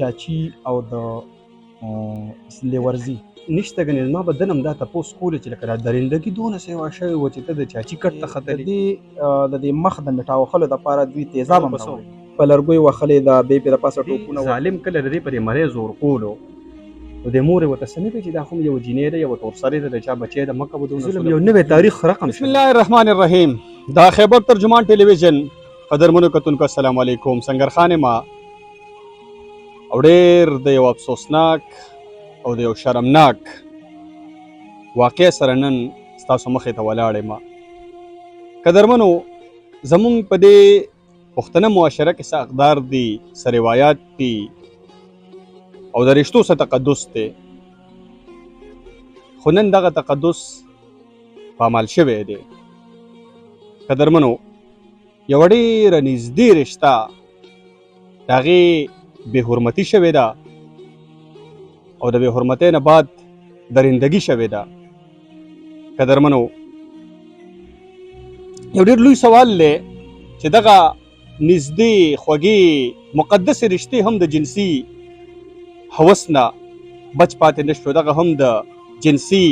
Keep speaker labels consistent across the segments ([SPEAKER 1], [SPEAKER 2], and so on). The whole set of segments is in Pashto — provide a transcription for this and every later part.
[SPEAKER 1] چاچي او د لیورزي
[SPEAKER 2] نشته ګنې ما به دنم دا تپوس کولې چې لکه دا درندګي دونه سیوا شوې وه چې ته د چاچي کټ ته ختلې
[SPEAKER 1] د دې مخ د میټا وهلو دپاره دوی تیزاب هم راوړي په لرګیو وهلې ده بې پې د پاسه ټوپونه
[SPEAKER 2] ظالم کله د دې پرې مرۍ زور کولو نو د مور یې ورته څه نه دی چې دا خو یو جینۍ ده یوه تورسرې ده د چا بچی ده مه کوه دونه یو نوی تاریخ رقم
[SPEAKER 3] بسم الله الرحمن الرحیم دا خیبر ترجمان ټلویزیون قدرمنو کتونکو السلام علیکم سنگر خان ما او ډېر د یو افسوسناک او د یو شرمناک واقع سره نن ستاسو مخې ته ولاړ یم قدرمنو زمونږ په دې پښتنه معاشره کې څه اقدار دي څه روایات دي او د رشتو څه تقدس دی خو نن دغه تقدس پامال شوی دی قدرمنو یوه ډېره نږدې رشته د هغې بې حرمتي شوې ده او د بې حرمتۍ نه بعد درندګي شوې ده قدرمنو یو ډېر لوی سوال دی چې دغه نږدې خوږې مقدسې رشتې هم د جنسي هوس نه بچ پاتې نه شو دغه هم د جنسي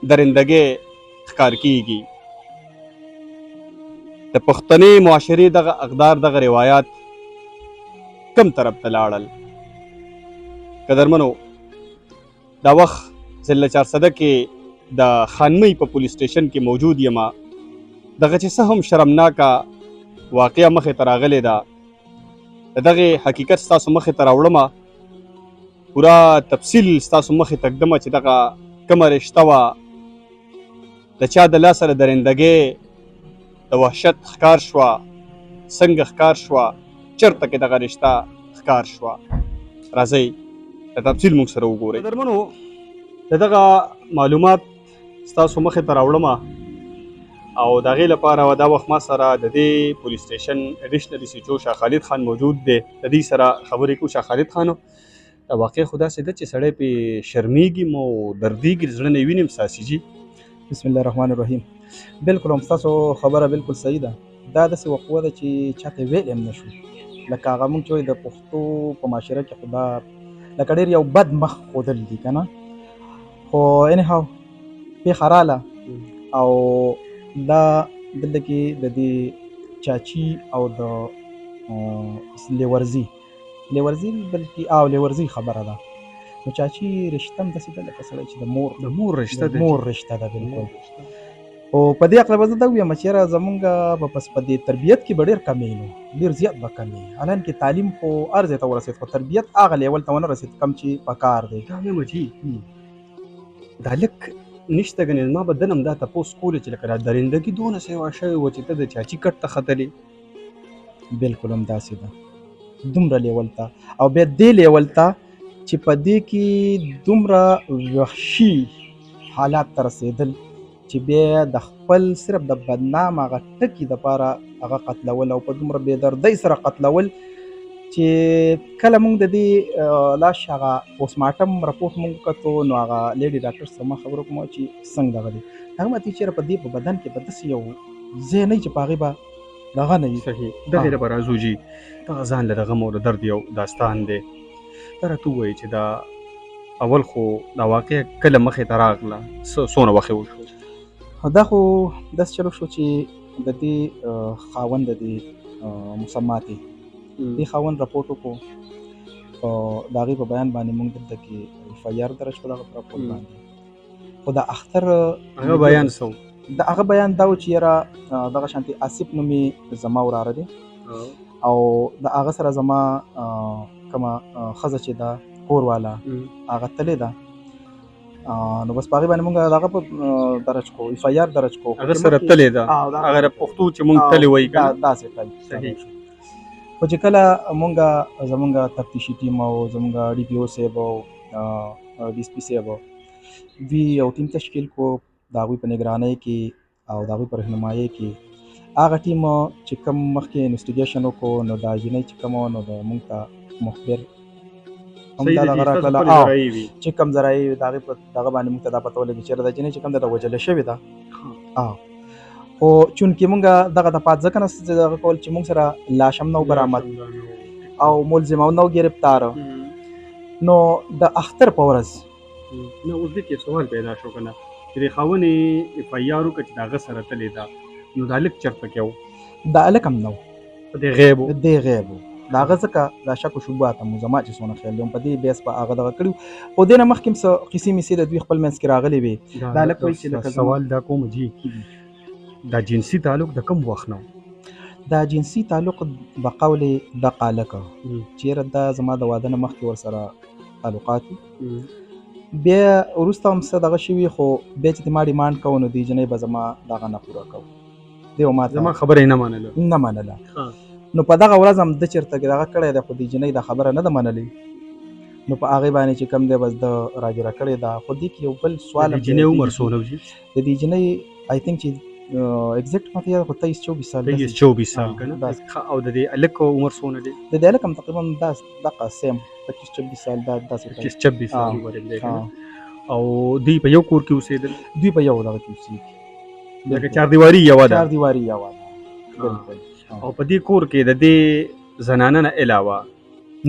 [SPEAKER 3] درندګۍ ښکار کیږي د پښتنې معاشرې دغه اقدار دغه روایات کم طرف ته لاړل قدرمنو دا وخت ضلع چارسده کې د خانمۍ په پولیس سټیشن کې موجود یم دغه چې څه هم شرمناکه واقعه مخې ته راغلې ده د دغې حقیقت ستاسو مخې ته راوړم پوره تفصیل ستاسو مخې ته ږدمه چې دغه کومه رشته وه د چا د لاسه د درندګۍ د وحشت ښکار شوه څنګه ښکار شوه چېرته کې دغه رشته ښکار شوه راځئ د تفصیل موږ سره وګورئ قدرمنو د دغه معلومات ستاسو مخې ته راوړم او د هغې لپاره دا وخت ما سره د دې پولیس سټیشن اډیشنل سی ایچ او شاه خالد خان موجود دی د دې سره خبرې کوو شاه خالد خانو دا واقع خو داسې ده چې سړی پې شرمیږي مو دردیږي زړه نه وینم ساسي جي
[SPEAKER 1] بسم الله الرحمن الرحیم بالکل هم ستاسو خبره بالکل صحیح ده دا داسې وقوه ده چې چاته ویلی هم نه شو لکه هغه مونږ چې وایي د پښتو په معاشره کې خو دا لکه ډېر یو بد مخ ښودل دي که نه خو انیهاو پېښه راله او دا دلته کې د دې چاچي او د لیورزي بلکې لیورزي خبره ده نو چاچي رشته هم داسې ده لکه سړی چې د مور رشته ده بالکل او په دې عقله به زه دا ووایم چې یاره زمونږ به بس په دې تربیت کې به ډېر کمی نو ډېر زیات به کمی حالان کې تعلیم خو هر ځای ته ورسېد خو تربیت هغه لیول ته ونه رسېد کم چې په کار دی
[SPEAKER 2] دا وایم جي دا لږ نشته ګنې ما به دنم دا تپوس کولې چې لکه دا درندګي دونه سیوا شوې وه چې ته د چاچي کټ ته ختلې
[SPEAKER 1] بالکل هم داسې ده دومره لیول ته او بیا دې لیول ته چې په دې کې دومره وحشي حالات ته رسېدل چې بیا د خپل صرف د بدنام هغه ټکي دپاره هغه قتلول او په دومره بې دردۍ سره قتلول چې کله مونږ د دې لاش هغه پوسټمارټم رپورټ مونږ وکتو نو هغه لیډي ډاکټر سره ما خبرې کوم چې څنګه دغه دی هغه ماته چېرې په دې په بدن کې به داسې یو ځای نه وي چې په هغې به دغه نه وي
[SPEAKER 2] صحیح دغې له به راځو جي دغه ځان له د غم او د درد یو داستان دی دا راته ووایي چې دا اول خو دا واقع کله مخې ته راغله څونه وخت وشو
[SPEAKER 1] دا خو داسې چلو شو چې د دې خاوند د دې مسماتې دې خاوند رپورټ وکړو او د هغې په بیان باندې موږ دلته کې اف آی آر درج کړو هغه په راپورټ باندې خو د اختر
[SPEAKER 2] هغه بیان څه
[SPEAKER 1] د هغه بیان دا و چې یاره دغه شانتې آصف نومې زما وراره دی او د هغه سره زما کومه ښځه چې ده کور والا هغه تلې ده نو بس په هغې باندې مونږ هغه په درج کو اف آی آر درج کو
[SPEAKER 2] هغه سره تلې ده هغه د پښتو چې مونږ تلې وایي
[SPEAKER 1] داسې تلې خو چې کله مونږ زمونږ تفتیشي ټیم او زمونږ ډي پي او صاحب او ډي اس پي صاحب دوی یو ټیم تشکیل کو د هغوی په نګرانۍ کې او د هغوی په رهنمایۍ کې هغه ټیم چې کوم مخکې انوسټیګیشن وکړو نو دا جینۍ چې کوم نو د مونږ ته مخبر هم دا دغه راکړله چې کوم ذرایع د هغې په دغه باندې مونږ ته دا پته ولګي چې دا جینۍ چې کوم ده وژلې شوې ده خو چونکې مونږ دغه دفعات ځکه نه دغه کول چې مونږ سره لاش هم نه و برآمد او ملزم هم نه و ګرفتار نو د اختر په ورځ
[SPEAKER 2] نه اوس دې کې سوال پیدا شو کنه چې د خاونې اف آی آر وکړه چې د هغه سره تللی ده نو دا هلک چېرته کې و
[SPEAKER 1] د هلک هم نه و،
[SPEAKER 2] په دې غیب و
[SPEAKER 1] دی غیب و. د هغه ځکه دا شک و شبهات هم زما چې څونه خیال دی په دې بیس په هغه دغه کړي وو. خو دې نه مخکې هم څه قیسې میسې د دوی خپل منځ کې راغلې وې. دا هلک وایي چې لکه
[SPEAKER 2] سوال دا کوم جی دا جنسي تعلق د کوم وخت نه و؟
[SPEAKER 1] دا جنسي تعلق بقول د قالکه چیرې دا زما د واده نه مخکې ورسره تعلقات وو. بیا وروسته هم څه دغه شوي خو بیا چې ما ډیمانډ کوو نو دې جنۍ به زما دغه نه پوره کوو. دی ما
[SPEAKER 2] زما خبره یې نه منله
[SPEAKER 1] نه منله. نو په دغه ورځ هم د چېرته دغه کړی دی خو دې جنۍ دا خبره نه ده منلې. نو په هغې باندې چې کوم دی بس د راګیره کړې ده. خو دې کې یو بل سوال
[SPEAKER 2] د جنۍ عمر څونه و جي؟
[SPEAKER 1] د دې جنۍ آی تھنک چې ایگزیکټ ماته یاد خو 23-24 سال
[SPEAKER 2] 23-24 سال که نه او د دې هلک عمر څونه دی؟
[SPEAKER 1] د دې هلک هم تقریبا دغه سیم 25-26 سال داسې
[SPEAKER 2] 25-26 سال عمر دی که نه او دوی په یو کور کې اوسېدل؟
[SPEAKER 1] دوی په یو دغه کې اوسېږي
[SPEAKER 2] لکه چاردیواري یوه ده؟
[SPEAKER 1] چاردیواري یوه ده بلکل.
[SPEAKER 2] او په دې کور کې د دې زنانه نه علاوه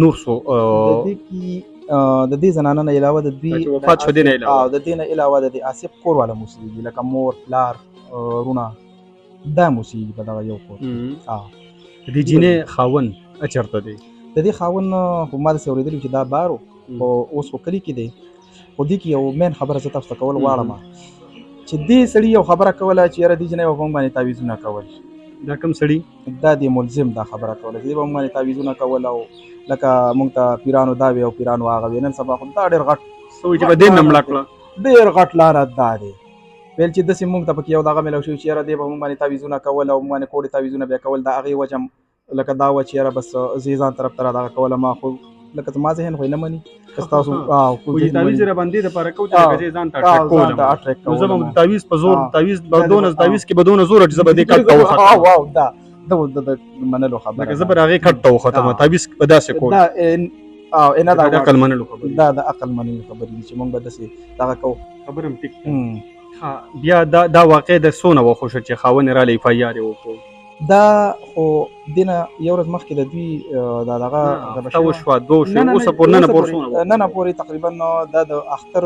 [SPEAKER 2] نور څو
[SPEAKER 1] د دې کې د دې زنانه نه علاوه د دوی
[SPEAKER 2] چې وفات شو دې نه علاوه
[SPEAKER 1] د دې نه علاوه د دې آصف کور والا موسیږي لکه مور پلار رونه دا موسیږي په دغه یو کور.
[SPEAKER 2] د دې جینۍ خاوند چېرته دی؟
[SPEAKER 1] د دې خاوند خو ما داسې اورېدلي چې دا بار و خو اوس خو کلي کې دی. خو دې کې یو مین خبره زه تاسو ته کول غواړم چې دې سړي یو خبره کوله چې یاره دې جنۍ به په موږ باندې تعویضونه کول.
[SPEAKER 2] دا کوم سړي؟ دا
[SPEAKER 1] د ملزم دا خبره کوله چې دې به موږ باندې تعویضونه کول او لکه موږ ته پیرانو دا وي او پیرانو هغه وي. نن سبا خو دا ډېر غټ
[SPEAKER 2] څه وایي چې به دې نه مړه کړه؟
[SPEAKER 1] ډېر غټ لعنت دا دی ویل چې داسې موږ ته پکې یو دغه میلاو شوي چې یاره دې به موږ باندې تعویضونه کول او موږ باندې کوډې تعویضونه بیا کول. د هغې وجه هم لکه دا وه چې یاره بس زه ځان طرف ته را دغه کوله ما خو لکه زما ذهن خو یې نه مني که ستاسو
[SPEAKER 2] تعویض را باندې دپاره کوو چې لکه زه ځان ته اټریک کولم نو زه به د تعویض په زور تعویض به دونه تعویض کې به دونه زوره چې زه به دې کټ ته وختم.
[SPEAKER 1] واو دا د منلو خبره
[SPEAKER 2] لکه زه به د هغې کټ ته وختم تعویض به داسې کول.
[SPEAKER 1] دا
[SPEAKER 2] د عقل منلو خبرې
[SPEAKER 1] دا د عقل منلو خبرې دي چې موږ به داسې دغه کوو.
[SPEAKER 2] خبره هم ټیک بیا دا واقع د څونه وخت وشو چې خاوند یې رالی اف آی آر یې وکړو؟
[SPEAKER 1] دا خو دې نه یو ورځ مخکې د دوی دا دغه
[SPEAKER 2] هفته وشوه دوه وشوه اوسه پورې نن پورې څونه
[SPEAKER 1] نن پورې تقریبا دا د اختر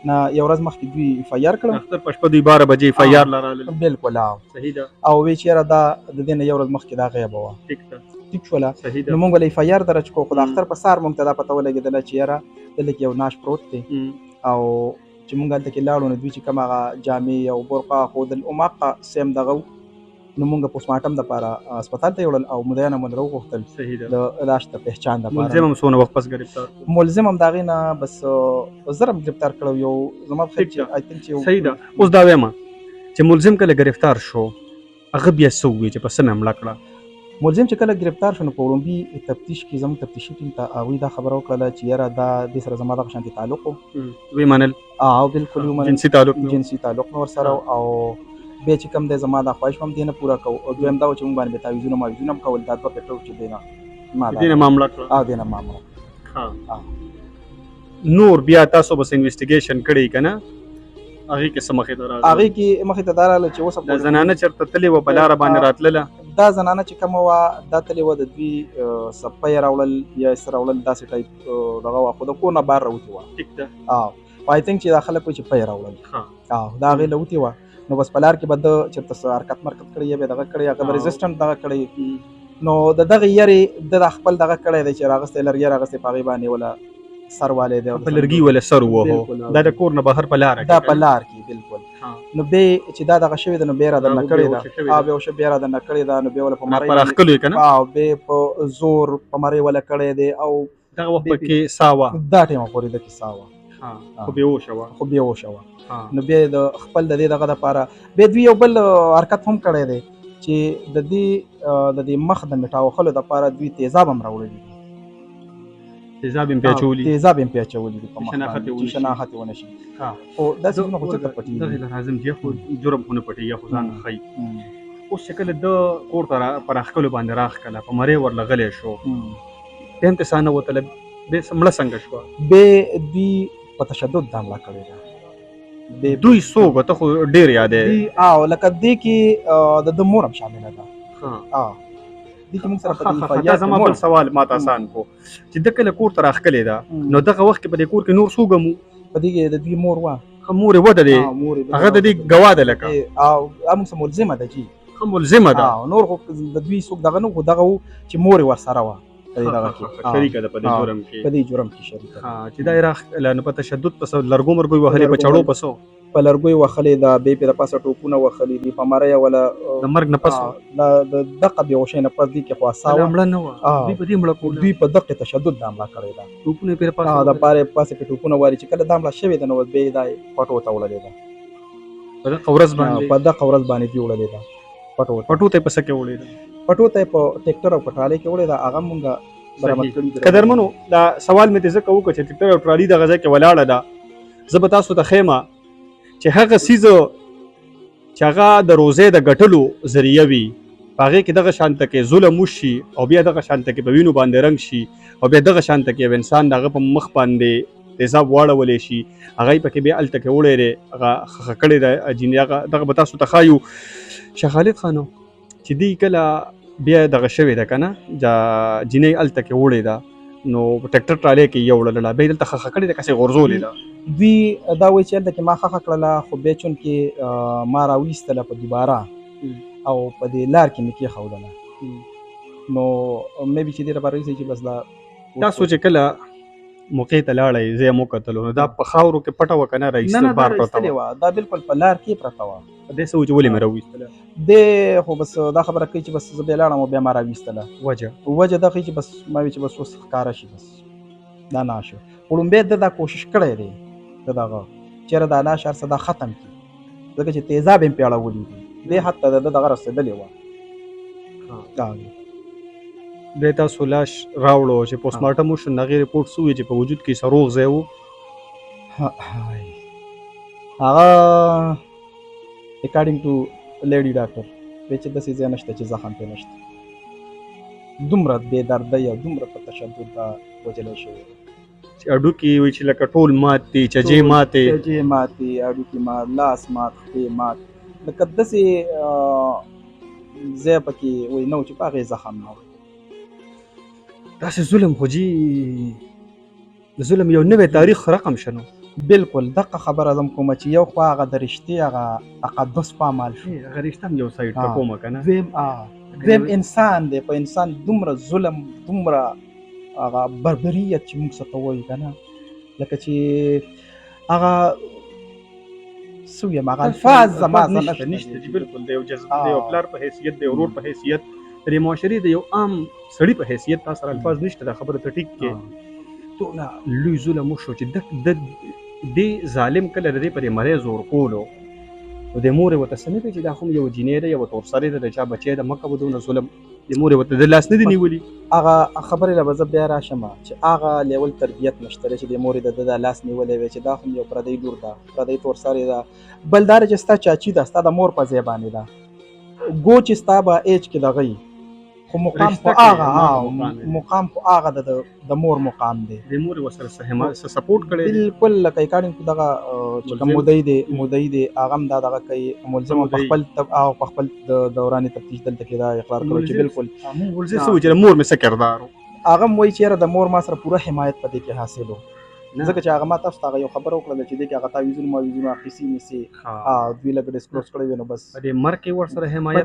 [SPEAKER 1] نه یو ورځ مخکې دوی اف آی آر کړه.
[SPEAKER 2] اختر په شپه دوی 12 بجې اف آی آر لرالل.
[SPEAKER 1] بلکل
[SPEAKER 2] صحیح ده.
[SPEAKER 1] او وی چېرې دا د دې نه یو ورځ مخکې دا غیبه وه. ټیک شوله. نو موږ له اف آی آر درج کړو خو د اختر په سهار موږ ته دا پته ولګېدله چې یاره دلته کې یو ناش پروت دی او چې موږ هلته کې لاړو نو دوی چې کوم هغه جامې او برقه ښودل هماغه سیم دغه نو موږ پوسټ مارټم دپاره هسپتال ته یوړل او مدیانه مو راوغوښتل د لاش د پهچان دپاره.
[SPEAKER 2] ملزم هم څونه وخت پس ګرفتار کړو؟
[SPEAKER 1] ملزم هم د هغې نه بس زر هم ګرفتار کړی یو زما په خیال چې آی تھنک چې
[SPEAKER 2] صحیح ده. اوس دا وایم چې ملزم کله ګرفتار شو هغه بیا څه ووایي چې په څه مې حمله کړه؟
[SPEAKER 1] ملزم چې کله ګرفتار شو نو په وړومبي تفتیش کې زموږ تفتیشي ټیم ته هغوی دا خبره وکړله چې یاره دا دې سره زما دغه شانتې تعلق و.
[SPEAKER 2] ویې منل؟
[SPEAKER 1] او بلکل ومنل.
[SPEAKER 2] جنسي تعلق
[SPEAKER 1] جنسي تعلق مې ورسره او بیا چې کوم دی زما دا خواهش هم دې نه پوره کوو او دویم دا و چې موږ باندې بیا تعویضونه ماویضونه هم کول. دا دوه پېټه و چې دې
[SPEAKER 2] نه معامله کړه
[SPEAKER 1] او دې نه معامله.
[SPEAKER 2] نور بیا تاسو بس انویسټیګیشن کړی که نه هغې کې څه مخې ته راغله؟
[SPEAKER 1] هغې کې مخې ته دا راغله چې اوس
[SPEAKER 2] دا زنانه چېرته تلې وه په لاره باندې راتلله؟
[SPEAKER 1] دا زنانه چې کومه وه دا تلې وه د دوی څپه یې راوړل یا یې څه راوړل داسې ټایپ دغه وه خو د کور نه بهر راوتې وه.
[SPEAKER 2] ټیک ده.
[SPEAKER 1] او آی تھنک چې دا خلک وایي چې پی یې راوړل دا هغې له وتې وه. نو بس په لار کې به د چېرته څه حرکت مرکت کړی یا به دغه کړی هغه به رزسټنټ دغه کړی نو د دغې یارې د خپل دغه کړی دی چې راغستی لرګی راغستی په هغې باندې وله سر والی دی
[SPEAKER 2] په لرګي ولا سر ووهو دا د کور نه بهر په لاره کې
[SPEAKER 1] دا په لار کې بلکل. نو بیا چې دا دغه شوې ده نو بیا را درنه کړې ده بیا وشه بیا را درنه کړې ده نو بیا وله په مرۍ
[SPEAKER 2] پراخکلو یې که نه
[SPEAKER 1] او بیا په زور په مرۍ وله کړی دی او
[SPEAKER 2] دغه وخت پکې ساه وه
[SPEAKER 1] دا ټیمه پورې ده کې ساه وه
[SPEAKER 2] خو بېهوشه وه.
[SPEAKER 1] خو بېهوشه وه. نو بیا د خپل د دې دغه دپاره بیا دوی یو بل حرکت هم کړی دی چې د دې مخ د مټاوخلو دپاره دوی تیزاب هم راوړلي دي.
[SPEAKER 2] تیزاب یې پې اچولي؟
[SPEAKER 1] تیزاب یې پې اچولي دي په مخ
[SPEAKER 2] باندې
[SPEAKER 1] چې شناخت یې ونه شي. خو داسې څیزونه خو څنګه پټېږي؟
[SPEAKER 2] دغې له راځم چې خو جرم خو نه پټېږي خو ځان ښایي. اوس چې کله د کور ته په راښکلو باندې راښکله په مرۍ ورلغلی شو بیا هم کیسه نه وتله بیا مړه څنګه شوه؟
[SPEAKER 1] بیا دوی په تشدد دا حمله کړې ده.
[SPEAKER 2] دوی څوک ته خو ډېر یادې
[SPEAKER 1] او لکه دې کې د مور هم شامله ده. دي کې موږ سره په دې
[SPEAKER 3] دا
[SPEAKER 1] افایات
[SPEAKER 3] زما بل سوال ماته آسان کو چې د کله کور ته راخکلې ده نو دغه وخت کې په دې کور کې نور څوک وو؟
[SPEAKER 1] په دې کې د دوی مور وه
[SPEAKER 3] مور یې وده دی
[SPEAKER 1] مور
[SPEAKER 3] هغه د دې ګواه ده لکه
[SPEAKER 1] او موږ سره ملزمه ده جی
[SPEAKER 3] ښه ملزمه ده
[SPEAKER 1] نور خو د دوی څوک دغه نه خو دغه و چې مور یې ورسره وه په دې دغه کې
[SPEAKER 3] شریکه ده په دې جرم کې
[SPEAKER 1] په دې جرم کې شریکه
[SPEAKER 3] چې دا یې راخکله نو په تشدد پس لرګو مرګو یې وهلې په چړو پسو
[SPEAKER 1] په لرګو یې وهلې ده بیا پرې د پاسه ټوپونه وهلي دي په مره یې وله
[SPEAKER 3] د مرګ نه پس
[SPEAKER 1] د دقه بېهوشۍ نه پس دې کې خو اصا وه
[SPEAKER 3] مړه نه وه دوی په دې مړه کول
[SPEAKER 1] دوی په دقې تشدد دا حمله کړې ده
[SPEAKER 3] ټوپونه یې پرې پاسه
[SPEAKER 1] د پاسه کې ټوپونه واري چې کله دا حمله شوې ده نو بیا یې دا پټو ته وړلې ده
[SPEAKER 3] په دغه ورځ باندې
[SPEAKER 1] په دغه ورځ باندې دوی وړلې ده
[SPEAKER 3] پټو ته یې په څه کې وړې ده
[SPEAKER 1] پټو ته یې په ټیکټر او په ټرالۍ کې وړې ده هغه مونږ برابر کړي ده
[SPEAKER 3] قدرمنو دا سوال مې ځکه وکړ چې ټیکټر او ټرالي دغه ځای کې ولاړه ده زه به تاسو ته ښیم چې هغه څیز چې هغه د روزې د ګټلو ذریعه وي په هغې کې دغه شانته کې ظلم وشي او بیا دغه شانته کې په وینو باندې رنګ شي او بیا دغه شانته کې یو انسان د هغه په مخ باندې تیزاب واړولی شي هغه یې پکې بیا هلته کې وړی دی هغه خښه کړې ده جینۍ هغه دغه به تاسو ته ښایو شاه خالد خانو چې دوی کله بیا دغه شوې ده که نه جینۍ هلته کې وړې ده نو په ټیکټر ټرالۍ کې یې وړله بیا یې دلته خښه کړې ده کسې غورځولې ده
[SPEAKER 1] دوی دا وایي چې هلته کې ما خښه کړله خو بیا چونکې ما راویستله په دوباره او په دې لار کې مې کېښودله نو مې بي چې دې لپاره وایي چې بس دا
[SPEAKER 3] تاسو چې کله موقع ته لاړئ زه یې مو کتلو نو دا په خاورو کې پټه وه که نه راایستل بار پرته وه
[SPEAKER 1] دا بالکل په لار کې پرته وه
[SPEAKER 3] دې څه و چې ولې مې راویستله
[SPEAKER 1] دې خو بس دا خبره کوي چې بس زه بیا لاړم او بیا ما راویستله
[SPEAKER 3] وجه
[SPEAKER 1] دا ښایي چې بس ما وایي چې بس اوس ښکاره شي بس دا نه شو خو لومبی ده دا کوشش کړی دی د دغه چېرې دا لاش هر څه دا ختم کړي ځکه چې تیزاب یې پې اړولي دي دې حد ته د ده دغه رسېدلې وه
[SPEAKER 3] بیا تاسو لاش راوړو چې پوسټ مارټم وشو نو هغې رپورټ څه وویل چې په وجود کې سروغ ځای و
[SPEAKER 1] هغه اکارډینګ ټو لیډي ډاکټر وایي چې داسې ځای نشته چې زخم پرې نشته دومره بې دردۍ او دومره په تشدد دا وجلی شوی
[SPEAKER 3] چې هډوکي وایي چې لکه ټول مات دي چجې ماتې
[SPEAKER 1] چجې ماتې هډوکي مات لاس مات خپې مات لکه داسې ځای پکې وایي نه و چې په هغې زخم نه و
[SPEAKER 3] داسې ظلم خو جي د ظلم یو نوی تاریخ رقم شنو
[SPEAKER 1] بالکل دغه خبره زم کومه چې یو خو هغه د رښتې هغه تقدس پامال شو
[SPEAKER 3] هغه رښته هم یو سایډ ته کومه که نه
[SPEAKER 1] دویم انسان دی په انسان دومره ظلم دومره هغه بربریت چې موږ څه ته وایو که نه لکه چې هغه څه ویم هغه الفاظ زما
[SPEAKER 3] نشته چې بالکل د یو جذب د یو پلار په حیثیت د یو ورور په حیثیت د دې معاشرې د یو عام سړي په حیثیت تا سره الفاظ نشته دا خبره ته ټیک کې ټوله لوی ظلم وشو چې د دې ظالم کله د دې په دې مرۍ زور کولو نو د مور یې ورته څه نه کوي چې دا خو یو جینۍ ده یوه تورسرې ده د چا بچی ده مه کوه دونه ظلم د مور یې ورته د لاس نه دي نیولي
[SPEAKER 1] هغه خبرې له به زه بیا راشم چې هغه لیول تربیت نشته دی چې د مور یې د لاس نیولی وی چې دا خو یو پردی لور ده پردی تورسرې ده بل دا چې ستا چاچي ده ستا د مور په ځای باندې ده ګو چې ستا به ایج کې دغه خو مقام خو هغه مقام خو هغه د مور مقام دی
[SPEAKER 3] د مور ورسره څه سپورټ کړی
[SPEAKER 1] بالکل لکه اکارډینګ ټو دغه چې کوم مدعي دی هغه هم دا دغه کوي ملزم په خپل د دوران تفتیش دلته کې دا اقرار کړی چې بالکل
[SPEAKER 3] ملزم څه و چې مور مې څه کردار
[SPEAKER 1] هغه هم وایي چې یاره د مور ما سره پوره حمایت په دې کې حاصل و ځکه چې هغه ما تاسو ته یو خبره وکړله چې دې کې هغه تعویضونه اخیستي نیسي دوی لږ ډسکلوز کړی وي نو بس
[SPEAKER 3] په دې مرګ کې ورسره حمایت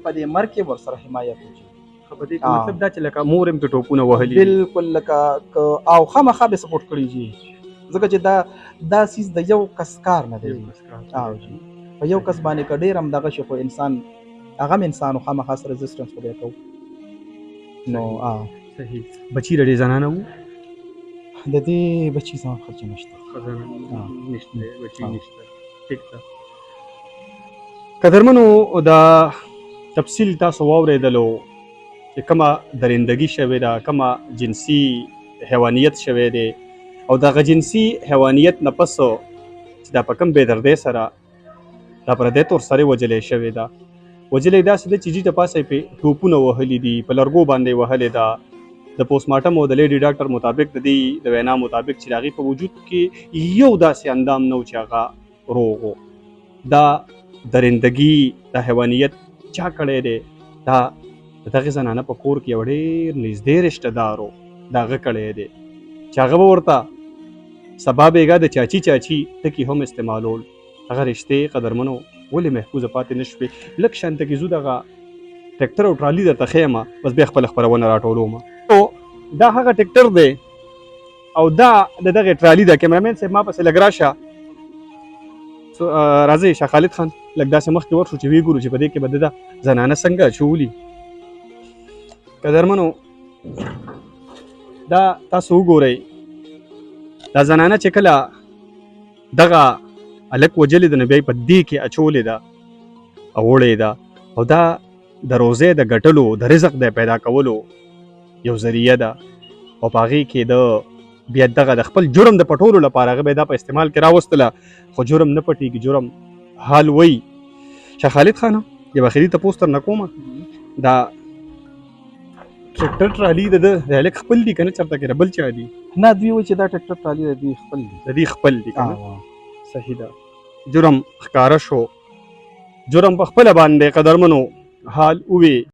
[SPEAKER 1] په دې مرګ کې ورسره حمایت وکړي
[SPEAKER 3] په دې کې مطلب دا چې لکه مور هم پې ټوپونه وهلي
[SPEAKER 1] بالکل لکه او خامخا به سپورټ کړي جي ځکه چې دا سیز د یو کس کار نه دی په یو کس باندې که ډېر هم دغه شي خو انسان هغه هم انسان و خامخا سره رزسټنس خو بیا کوو نو
[SPEAKER 3] صحیح بچي د ډېر زنانه وو
[SPEAKER 1] د دې بچي زما خرچه نشته
[SPEAKER 3] نشته بچي نشته ټیک ده قدرمنو دا تفصیل تاسو واورېدلو چې کومه درندګي شوې ده کومه جنسي حیوانیت شوی دی او دغه جنسي حیوانیت نه پس چې دا په کوم بېدردۍ سره دا پردی تورسرې وجلی شوې ده وجلی یې داسې ده چې جي ته پاسه یې پې ټوپونه وهلي دي په لرګو باندې وهلې ده د پوسټ مارټم او د لیډي ډاکټر مطابق د دې د وینا مطابق چې د هغې په وجود کې یو داسې اندام نه و چې هغه روغ و دا درندګي دا حیوانیت چا کړی دی دا د دغې زنانه په کور کې یو ډېر نږدې رشته دار و د هغه کړی دی چې هغه به ورته سبا بیګا د چاچی ټکي هم استعمالول. هغه رشتې قدرمنو ولې محفوظه پاتې نه شوې؟ لږ شانته کې زو دغه ټریکټر او ټرالي درته ښیم بس بیا خپله خپرونه راټولوم. دا هغه ټریکټر دی او دا د دغې ټرالي ده. کیمرامین صاحب ما پسې لږ راشه. راځئ شاه خالد خان لږ داسې مخکې ورشو چې ویې ګورو چې په دې کې به د زنانه څنګه اچولي. قدرمنو دا تاسو وګورئ دا زنانه چې کله دغه هلک وجلې ده نو بیا یې په دې کې اچولې ده او وړې ده او دا د روزۍ د ګټلو د رزق د پیدا کولو یو ذریعه ده او په هغې کې د بیا دغه د خپل جرم د پټولو لپاره هغه به دا په استعمال کې راوستله خو جرم نه پټېږي جرم حال وی. شاه خالد خانه یو اخري تپوس ترنه کومه دا ټریکټر ټرالي د هلک خپل دي که نه چېرته کې بل چا دي؟
[SPEAKER 1] نه دوی وایي چې دا ټریکټر ټرالي د دوی خپل دي.
[SPEAKER 3] د دوی خپل دي که نه؟ صحیح ده. جرم ښکاره شو، جرم په خپله باندې قدرمنو حال ووی.